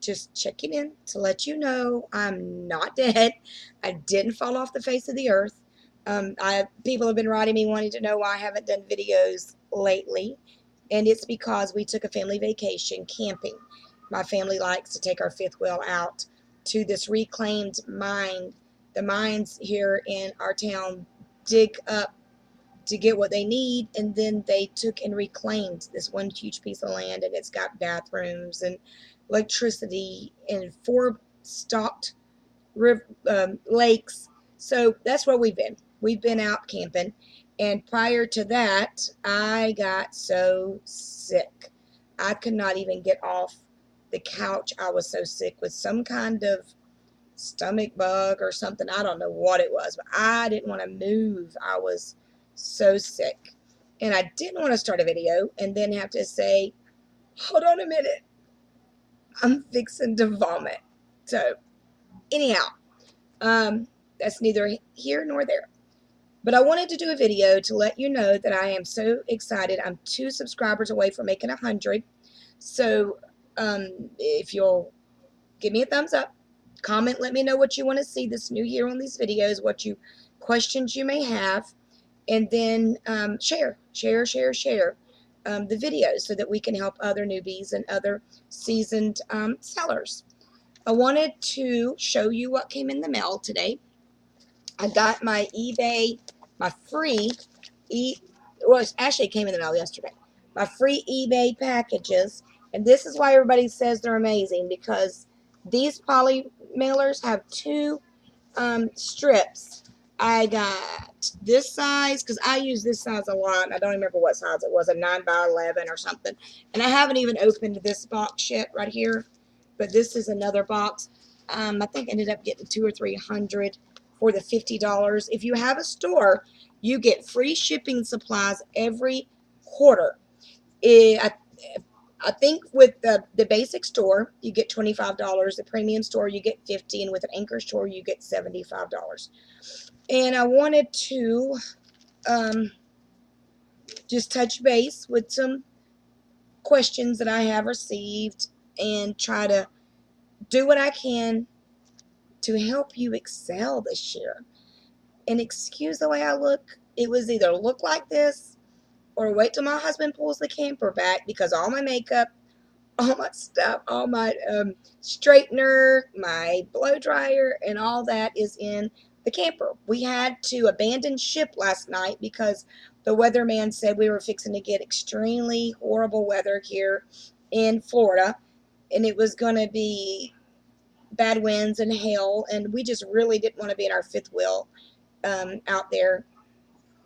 just checking in to let you know I'm not dead. I didn't fall off the face of the earth. People have been writing me wanting to know why I haven't done videos lately, and it's because we took a family vacation camping. My family likes to take our fifth wheel out to this reclaimed mine. The mines here in our town dig up to get what they need, and then they took and reclaimed this one huge piece of land, and it's got bathrooms and electricity and four stocked lakes. So that's where we've been. We've been out camping, and prior to that, I got so sick. I could not even get off the couch. I was so sick with some kind of stomach bug or something. I don't know what it was, but I didn't want to move. I was so sick. And I didn't want to start a video and then have to say, hold on a minute, I'm fixing to vomit. So, anyhow, that's neither here nor there. But I wanted to do a video to let you know that I am so excited. I'm 2 subscribers away from making 100. So, if you'll give me a thumbs up, comment, let me know what you want to see this new year on these videos, what questions you may have, and then share the videos so that we can help other newbies and other seasoned sellers. I wanted to show you what came in the mail today. I got my eBay, my free, well, it actually came in the mail yesterday. My free eBay packages, and this is why everybody says they're amazing, because these poly mailers have 2 strips. I got this size, because I use this size a lot, and I don't remember what size it was, a 9x11 or something. And I haven't even opened this box yet right here, but this is another box. I think I ended up getting 200 or 300 for the $50. If you have a store, you get free shipping supplies every quarter. I think with the basic store, you get $25. The premium store, you get $50, and with an anchor store, you get $75. And I wanted to just touch base with some questions that I have received and try to do what I can to help you excel this year. And excuse the way I look. It was either look like this or wait till my husband pulls the camper back, because all my makeup, all my stuff, all my straightener, my blow dryer, and all that is in the camper. We had to abandon ship last night because the weatherman said we were fixing to get extremely horrible weather here in Florida, and it was going to be bad winds and hail, and we just really didn't want to be in our fifth wheel out there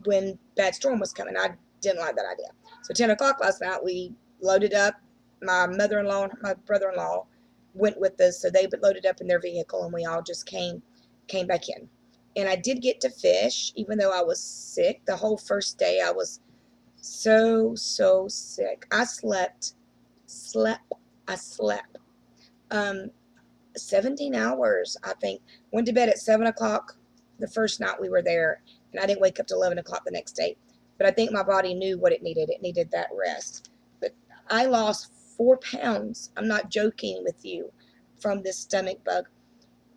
when bad storm was coming. I didn't like that idea. So 10 o'clock last night, we loaded up. My mother-in-law and my brother-in-law went with us, so they loaded up in their vehicle, and we all just came back in. And I did get to fish, even though I was sick. The whole first day, I was so sick. I slept. I slept. 17 hours, I think. Went to bed at 7 o'clock the first night we were there, and I didn't wake up till 11 o'clock the next day. But I think my body knew what it needed. It needed that rest. But I lost 4 pounds. I'm not joking with you, from this stomach bug.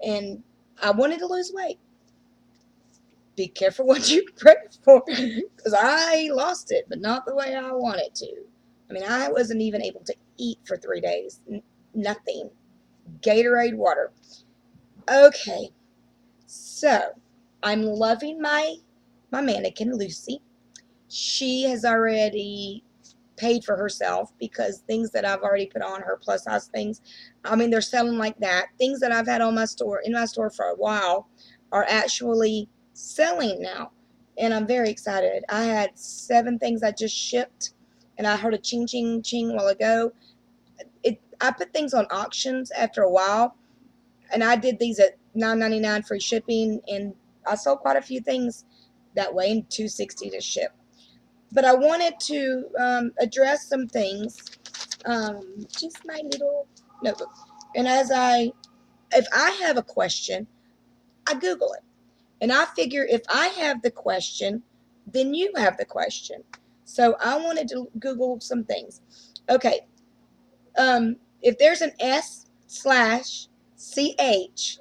And I wanted to lose weight. Be careful what you pray for, because I lost it, but not the way I wanted to. I mean, I wasn't even able to eat for 3 days. Nothing. Gatorade water. Okay. So, I'm loving my mannequin, Lucy. She has already paid for herself, because things that I've already put on her, plus size things, I mean, they're selling like that. Things that I've had in my store for a while are actually selling now, and I'm very excited. I had 7 things I just shipped, and I heard a ching ching ching a while ago. I put things on auctions after a while, and I did these at $9.99 free shipping, and I sold quite a few things that way, and $2.60 to ship. But I wanted to address some things, just my little notebook. And if I have a question, I Google it. And I figure if I have the question, then you have the question. So I wanted to Google some things. Okay, if there's an S /CH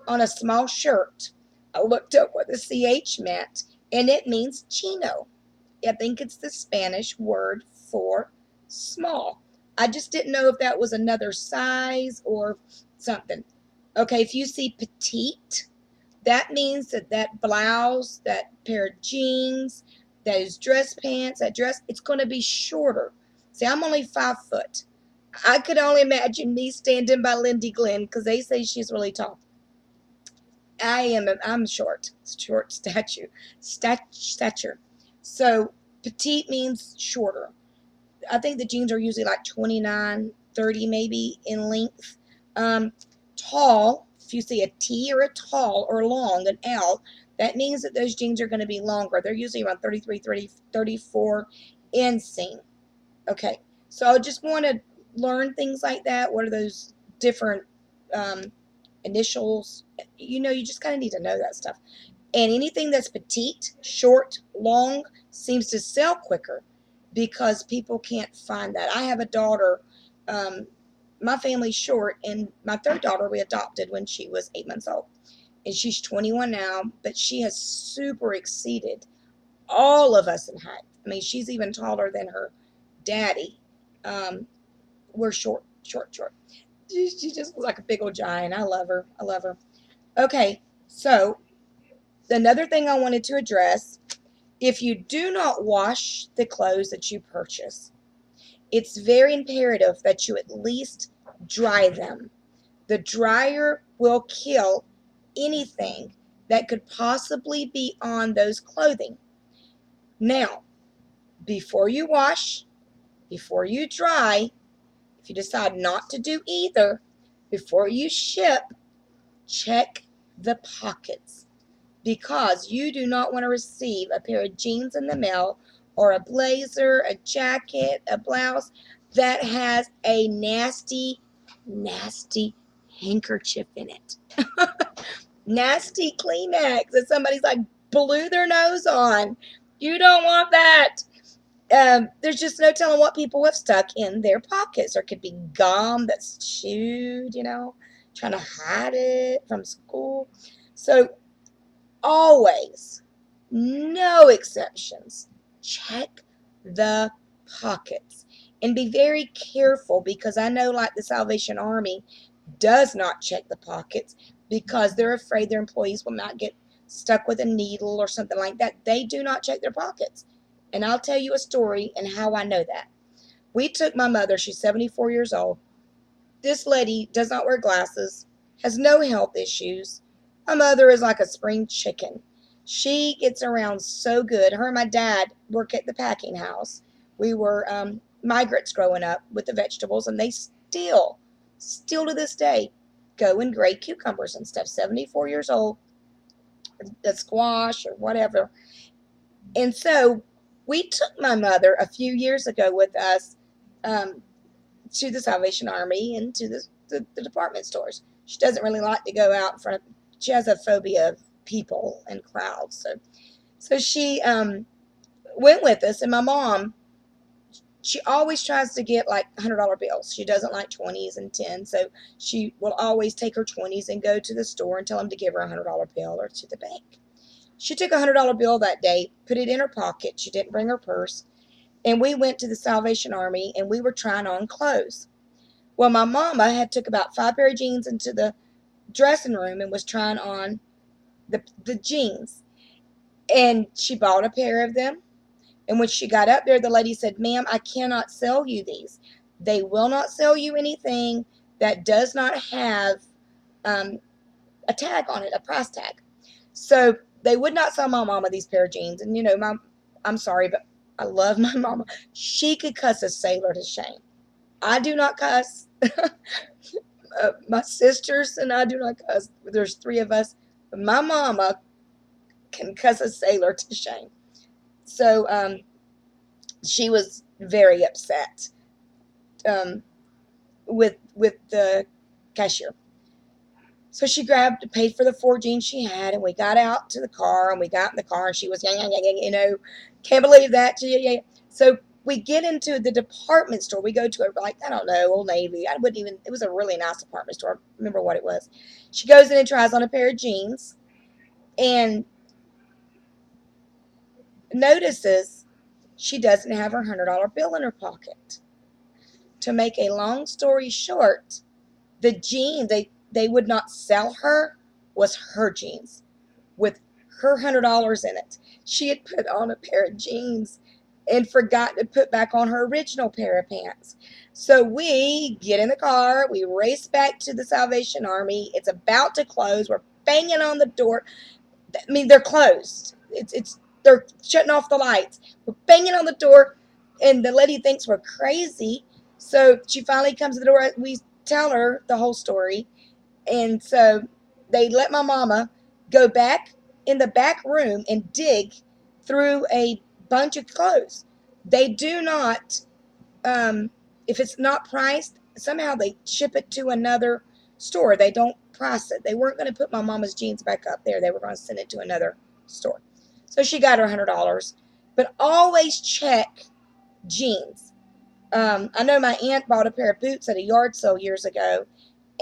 on a small shirt. I looked up what the CH meant, and it means chino. I think it's the Spanish word for small. I just didn't know if that was another size or something. Okay, if you see petite, that means that that blouse, that pair of jeans, those dress pants, that dress, it's going to be shorter. See, I'm only 5 foot. I could only imagine me standing by Lindy Glenn because they say she's really tall. I'm short stature. So petite means shorter. I think the jeans are usually like 29, 30 maybe in length. Um, Tall, if you see a T or a tall or long, an L, that means that those jeans are going to be longer. They're usually around 33, 30, 34 inseam. Okay, so I just want to learn things like that. What are those different um, initials? You just kind of need to know that stuff. And anything that's petite, short, long seems to sell quicker because people can't find that. I have a daughter, my family's short, and my third daughter we adopted when she was 8 months old. And she's 21 now, but she has super exceeded all of us in height. I mean, she's even taller than her daddy. Um, we're short, short, short. She just looks like a big old giant. I love her. I love her. Okay, so another thing I wanted to address, if you do not wash the clothes that you purchase, it's very imperative that you at least dry them. The dryer will kill anything that could possibly be on those clothing. Now, before you wash, before you dry, if you decide not to do either, before you ship, check the pockets, because you do not want to receive a pair of jeans in the mail or a blazer, a jacket, a blouse that has a nasty, nasty handkerchief in it. Nasty Kleenex that somebody's like blew their nose on. You don't want that. There's just no telling what people have stuck in their pockets. There could be gum that's chewed, trying to hide it from school. So always, no exceptions, check the pockets and be very careful, because I know, like, the Salvation Army does not check the pockets because they're afraid their employees will not get stuck with a needle or something like that. They do not check their pockets. And I'll tell you a story and how I know that. We took my mother, she's 74 years old. This lady does not wear glasses, has no health issues. My mother is like a spring chicken. She gets around so good. Her and my dad work at the packing house. We were migrants growing up with the vegetables, and they still to this day, go and grate cucumbers and stuff. 74 years old, a squash or whatever. And so we took my mother a few years ago with us to the Salvation Army and to the department stores. She doesn't really like to go out in front of, she has a phobia of people and crowds. So she went with us, and my mom, she always tries to get like $100 bills. She doesn't like 20s and 10s. So she will always take her 20s and go to the store and tell them to give her a $100 bill, or to the bank. She took a $100 bill that day, put it in her pocket. She didn't bring her purse. And we went to the Salvation Army, and we were trying on clothes. Well, my mama had took about 5 pair of jeans into the dressing room and was trying on the jeans. And she bought a pair of them. And when she got up there, the lady said, "Ma'am, I cannot sell you these. They will not sell you anything that does not have a tag on it, a price tag." So they would not sell my mama these pair of jeans. And, I'm sorry, but I love my mama. She could cuss a sailor to shame. I do not cuss. My sisters and I do not cuss. There's 3 of us. But my mama can cuss a sailor to shame. So she was very upset with the cashier. So she paid for the 4 jeans she had, and we got out in the car, and she was, can't believe that. Yeah. So we get into the department store. We go to a, like, I don't know, Old Navy. I wouldn't even, it was a really nice department store. I don't remember what it was. She goes in and tries on a pair of jeans and notices she doesn't have her $100 bill in her pocket. To make a long story short, the jeans they would not sell her was her jeans with her $100 in it. She had put on a pair of jeans and forgot to put back on her original pair of pants. So we get in the car, we race back to the Salvation Army. It's about to close. We're banging on the door. I mean, they're closed. It's they're shutting off the lights. We're banging on the door, and the lady thinks we're crazy. So she finally comes to the door. We tell her the whole story, and so they let my mama go back in the back room and dig through a bunch of clothes. They do not, if it's not priced, somehow they ship it to another store. They don't price it. They weren't going to put my mama's jeans back up there. They were going to send it to another store. So she got her $100. But always check jeans. I know my aunt bought a pair of boots at a yard sale years ago,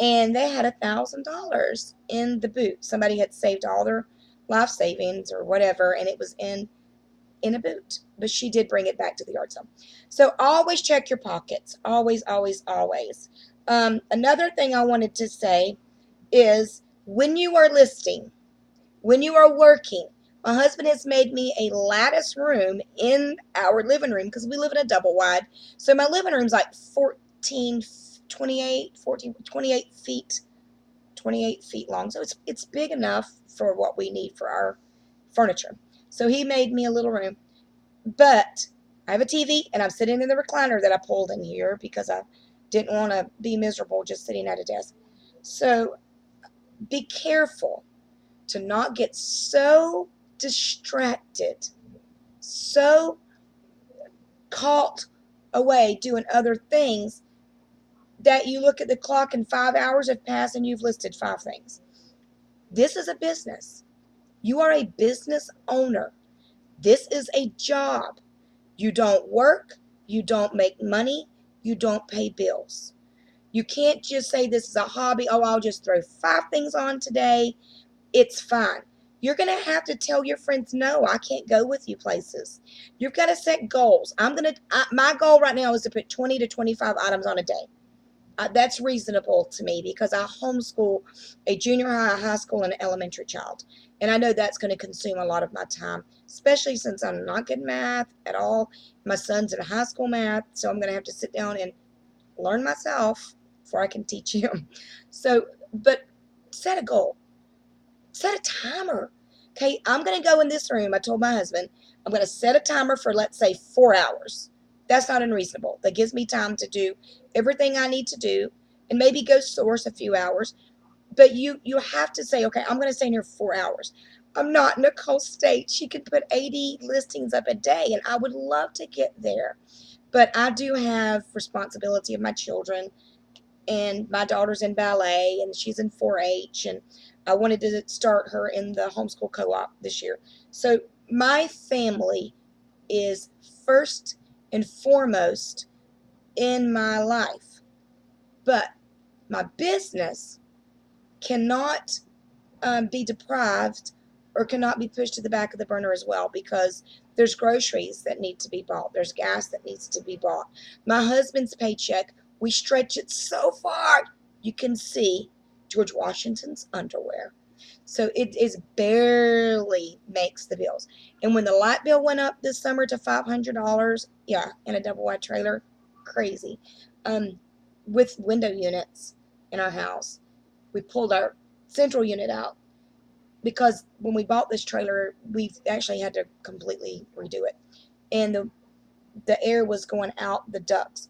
and they had $1,000 in the boot. Somebody had saved all their life savings or whatever, and it was in a boot. But she did bring it back to the yard sale. So always check your pockets. Always, always, always. Another thing I wanted to say is when you are listing, when you are working, my husband has made me a lattice room in our living room because we live in a double wide. So my living room's like 28 feet, 28 feet long. So it's big enough for what we need for our furniture. So he made me a little room. But I have a TV, and I'm sitting in the recliner that I pulled in here because I didn't want to be miserable just sitting at a desk. So be careful to not get so distracted, so caught away doing other things that you look at the clock and 5 hours have passed and you've listed 5 things. This is a business. You are a business owner. This is a job. You don't work, you don't make money, you don't pay bills. You can't just say this is a hobby. Oh, I'll just throw 5 things on today. It's fine. You're going to have to tell your friends, no, I can't go with you places. You've got to set goals. My goal right now is to put 20 to 25 items on a day. That's reasonable to me because I homeschool a junior high, high school, and an elementary child. And I know that's going to consume a lot of my time, especially since I'm not good at math at all. My son's in high school math, so I'm going to have to sit down and learn myself before I can teach him. So, but set a goal. Set a timer. Okay, I'm going to go in this room. I told my husband, I'm going to set a timer for, let's say, 4 hours. That's not unreasonable. That gives me time to do everything I need to do and maybe go source a few hours. But you have to say, okay, I'm going to stay in here 4 hours. I'm not Nicole State. She could put 80 listings up a day, and I would love to get there. But I do have responsibility of my children, and my daughter's in ballet, and she's in 4-H, and I wanted to start her in the homeschool co-op this year. So my family is first and foremost in my life. But my business cannot be deprived or cannot be pushed to the back of the burner as well because there's groceries that need to be bought. There's gas that needs to be bought. My husband's paycheck, we stretch it so far you can see George Washington's underwear. So it is barely makes the bills. And when the light bill went up this summer to $500, yeah, in a double wide trailer, crazy. With window units in our house, we pulled our central unit out because when we bought this trailer, we actually had to completely redo it, and the air was going out the ducts.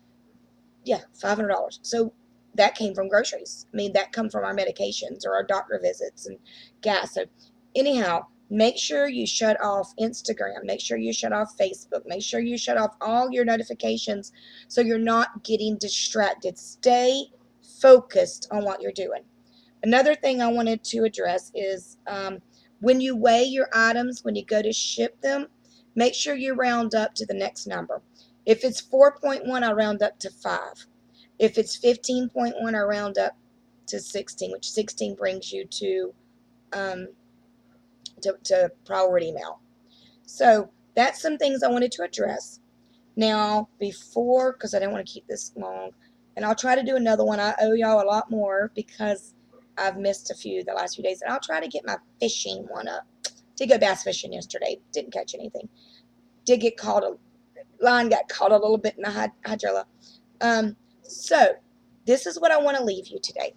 Yeah, $500. So that came from groceries. I mean, that come from our medications or our doctor visits and gas. So anyhow, make sure you shut off Instagram. Make sure you shut off Facebook. Make sure you shut off all your notifications so you're not getting distracted. Stay focused on what you're doing. Another thing I wanted to address is when you weigh your items, when you go to ship them, make sure you round up to the next number. If it's 4.1, I round up to 5. If it's 15.1, I round up to 16, which 16 brings you um, to priority mail. So that's some things I wanted to address. Now, before, because I didn't want to keep this long, and I'll try to do another one. I owe y'all a lot more because I've missed a few the last few days, and I'll try to get my fishing one up. Did go bass fishing yesterday. Didn't catch anything. Did get caught. Line got caught a little bit in the hydrilla. So this is what I want to leave you today.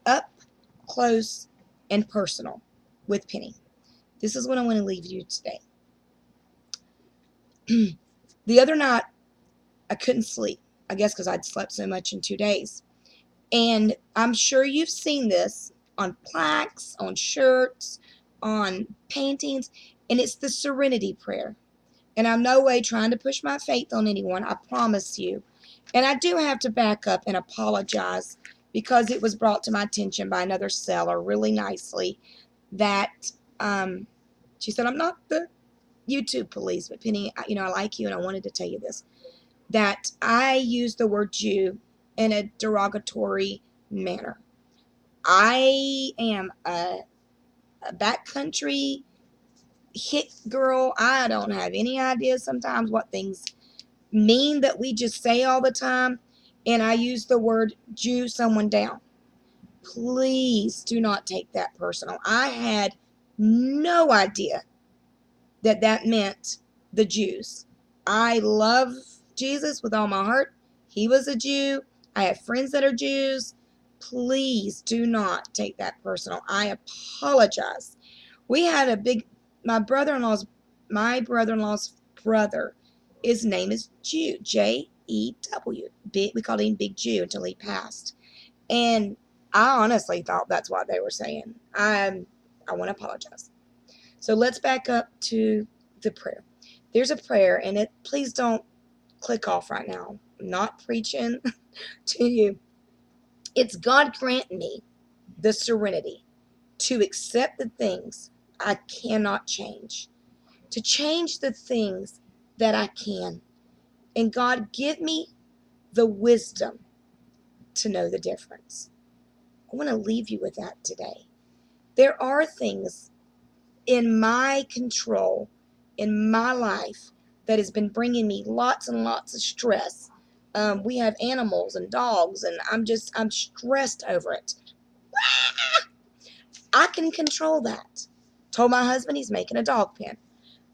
Up close and personal with Penny. This is what I want to leave you today. The other night, I couldn't sleep. I guess because I'd slept so much in 2 days. And I'm sure you've seen this on plaques, on shirts, on paintings, and it's the Serenity Prayer. And I'm no way trying to push my faith on anyone, I promise you. And I do have to back up and apologize because it was brought to my attention by another seller really nicely that she said, I'm not the YouTube police, but Penny, I like you and I wanted to tell you this, that I use the word Jew in a derogatory manner. I am a backcountry hit girl. I don't have any idea sometimes what things mean that we just say all the time, and I use the word Jew someone down. Please do not take that personal. I had no idea that that meant the Jews. I love Jesus with all my heart. He was a Jew. I have friends that are Jews. Please do not take that personal. I apologize. We had my brother-in-law's brother, his name is Jew, Jew. We called him Big Jew until he passed. And I honestly thought that's what they were saying. I want to apologize. So let's back up to the prayer. There's a prayer, and please don't click off right now. I'm not preaching to you. It's God grant me the serenity to accept the things I cannot change, to change the things that I can. And God, give me the wisdom to know the difference. I want to leave you with that today. There are things in my control, in my life, that has been bringing me lots and lots of stress. We have animals and dogs, and I'm stressed over it. I can control that. Told my husband he's making a dog pen.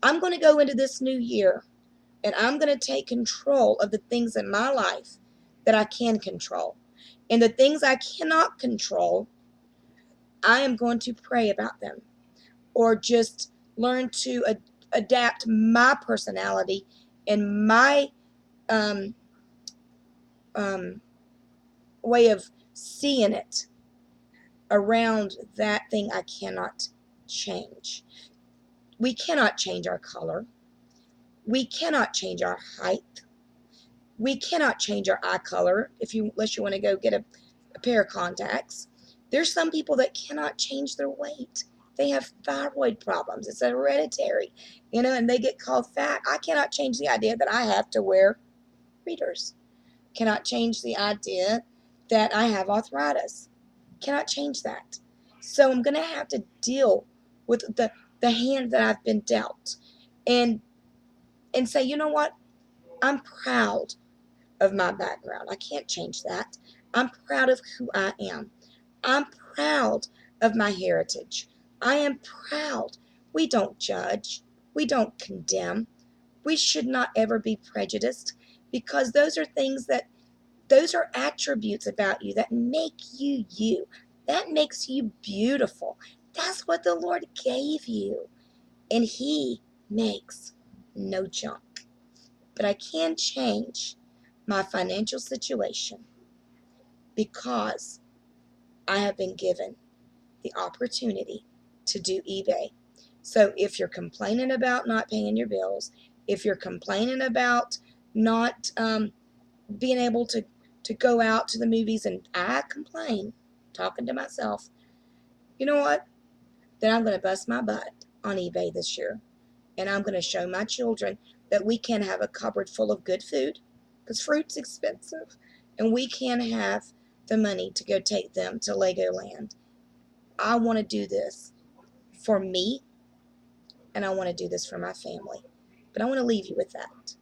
I'm going to go into this new year, and I'm going to take control of the things in my life that I can control. And the things I cannot control, I am going to pray about them, or just learn to adapt my personality and my um, way of seeing it around that thing I cannot change. We cannot change our color. We cannot change our height. We cannot change our eye color unless you want to go get a pair of contacts. There's some people that cannot change their weight. They have thyroid problems. It's hereditary, and they get called fat. I cannot change the idea that I have to wear readers. Cannot change the idea that I have arthritis. Cannot change that. So I'm going to have to deal with the hand that I've been dealt, and say, you know what? I'm proud of my background. I can't change that. I'm proud of who I am. I'm proud of my heritage. I am proud. We don't judge. We don't condemn. We should not ever be prejudiced, because those are attributes about you that make you you. That makes you beautiful. That's what the Lord gave you. And He makes no junk. But I can change my financial situation because I have been given the opportunity to do eBay. So if you're complaining about not paying your bills, if you're complaining about not being able to go out to the movies, and I complain, talking to myself, you know what? Then I'm going to bust my butt on eBay this year. And I'm going to show my children that we can have a cupboard full of good food, because fruit's expensive, and we can have the money to go take them to Legoland. I want to do this for me, and I want to do this for my family. But I want to leave you with that.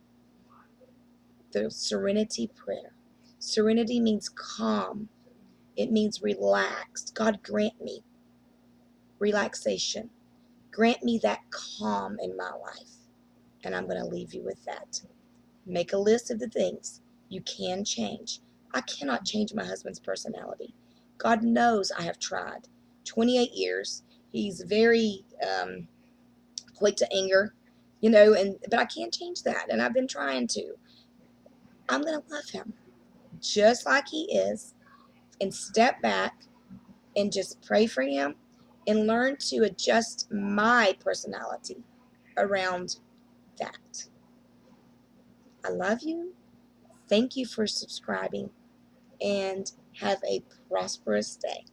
The serenity prayer. Serenity means calm. It means relaxed. God, grant me relaxation. Grant me that calm in my life. And I'm going to leave you with that. Make a list of the things you can change. I cannot change my husband's personality. God knows I have tried. 28 years. He's very quick to anger, but I can't change that, and I've been trying to. I'm going to love him just like he is, and step back and just pray for him and learn to adjust my personality around that. I love you. Thank you for subscribing, and have a prosperous day.